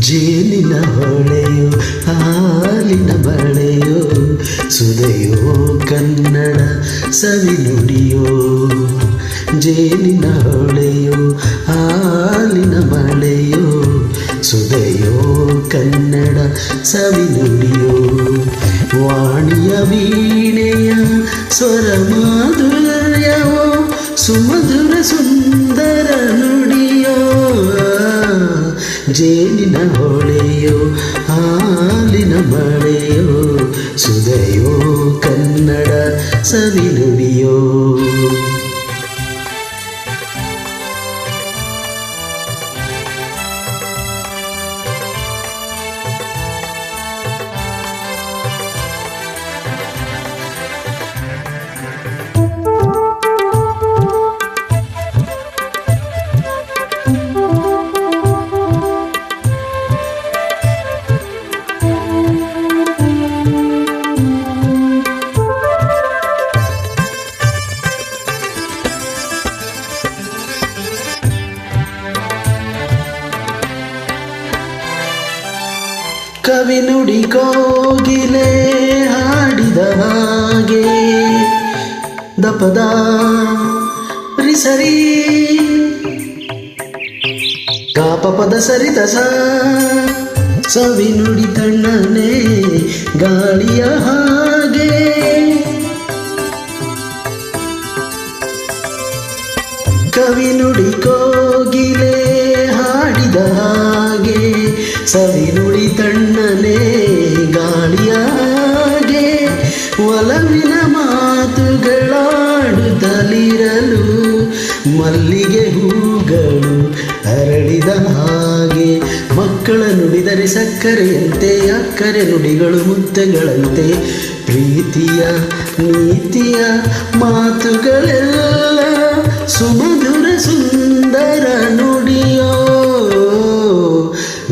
ಜೇನಿನ ಹೊಳೆಯೋ ಹಾಲಿನ ಬಳೆಯೋ ಸುದೆಯೋ ಕನ್ನಡ ಸವಿನುಡಿಯೋ. ಜೇನಿನ ಹೊಳೆಯೋ ಹಾಲಿನ ಬಳೆಯೋ ಸುದೆಯೋ ಕನ್ನಡ ಸವಿನುಡಿಯೋ. ವಾಣಿಯ ವೀಣೆಯ ಸ್ವರ ಮಾಧುರ್ಯವೋ ಸುಮಧುರ ಸುಂದರ ನುಡಿಯೋ. ಜೇನಿನ ಹೊಳೆಯೋ ಹಾಲಿನ ಬಳೆಯೋ ಸುದೆಯೋ ಕನ್ನಡ ಸವಿನುಡಿಯೋ. ಕವಿ ನುಡಿ ಕೋಗಿಲೆ ಹಾಡಿದ ಹಾಗೆ ದಪದ ರಿಸರಿ ಗಾಪಪದ ಸರಿತ ಸವಿ ನುಡಿ ತಣ್ಣನೆ ಗಾಳಿಯ ಹಾಗೆ. ಕವಿ ನುಡಿ ಕೋಗಿಲೆ ಹಾಡಿದ ಹಾಗೆ ಸವಿ ನುಡಿ ತಣ್ಣನೆ ಗಾಳಿಯಾಗೆ. ಒಲವಿನ ಮಾತುಗಳಾಡುತ್ತಲಿರಲು ಮಲ್ಲಿಗೆ ಹೂಗಳು ಅರಳಿದ ಹಾಗೆ. ಮಕ್ಕಳ ನುಡಿದರೆ ಸಕ್ಕರೆಯಂತೆ ಅಕ್ಕರೆ ನುಡಿಗಳು ಮುದ್ದೆಗಳಂತೆ. ಪ್ರೀತಿಯ ನೀತಿಯ ಮಾತುಗಳೆಲ್ಲ ಸುಮಧುರ ಸುಂದರ ನುಡಿಯೋ.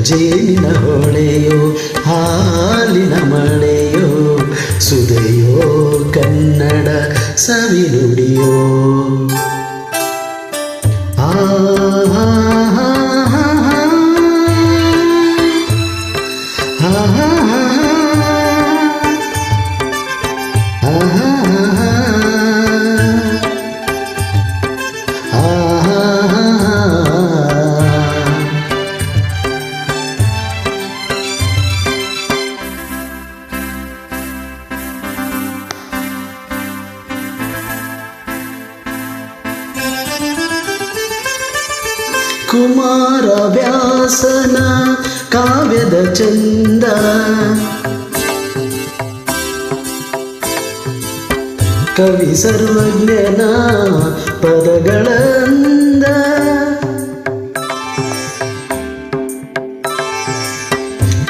ಜೇನಿನ ಹೊಳೆಯೋ ಹಾಲಿನ ಮಳೆಯೋ ಸುದೆಯೋ ಕನ್ನಡ ಸವಿನುಡಿಯೋ. ಆ ಕುಮಾರ ವ್ಯಾಸನ ಕಾವ್ಯದ ಚಂದ ಕವಿ ಸರ್ವಜ್ಞನ ಪದಗಳಂದ.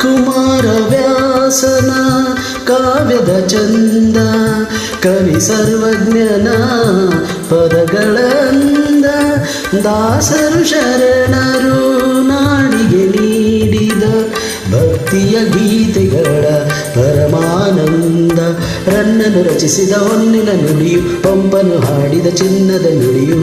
ಕುಮಾರ ವ್ಯಾಸನ ಕಾವ್ಯದ ಚಂದ ಕವಿ ಸರ್ವಜ್ಞನ ಪದಗಳಂದ. ದಾಸರು ಶರಣರು ನಾಡಿಗೆ ನೀಡಿದ ಭಕ್ತಿಯ ಗೀತೆಗಳ ಪರಮಾನಂದ. ರನ್ನನು ರಚಿಸಿದ ಹೊನ್ನಿನ ನುಡಿಯು ಪಂಪನು ಹಾಡಿದ ಚಿನ್ನದ ನುಡಿಯು.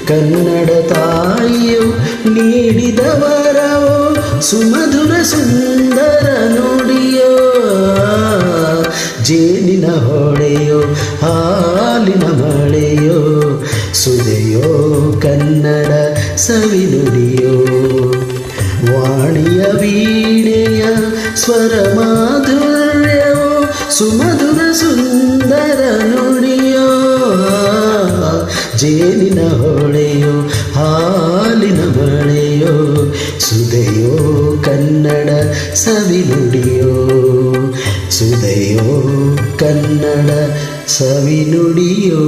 ಕನ್ನಡ ತಾಯಿಯು ನೀಡಿದ ವರವೋ ಸುಮಧುರ ಸುಂದರ ನುಡಿಯೋ. ಜೇನಿನ ಹೊಳೆಯೋ ಹಾಲಿನ ಮಳೆಯೋ ಸುದೆಯೋ ಕನ್ನಡ ಸವಿನುಡಿಯೋ. ವಾಣಿಯ ವೀಣೆಯ ಸ್ವರ ಮಾಧುರ್ಯವೋ ಸುಮಧುರ ಸುಂದರ ನುಡಿಯೋ. ಜೇನಿನ ಹೊಳೆಯೋ ಹಾಲಿನ ಮಳೆಯೋ ಸುದೆಯೋ ಕನ್ನಡ ಸವಿನುಡಿಯೋ. ಸುದೆಯೋ ಕನ್ನಡ ಸವಿನುಡಿಯೋ.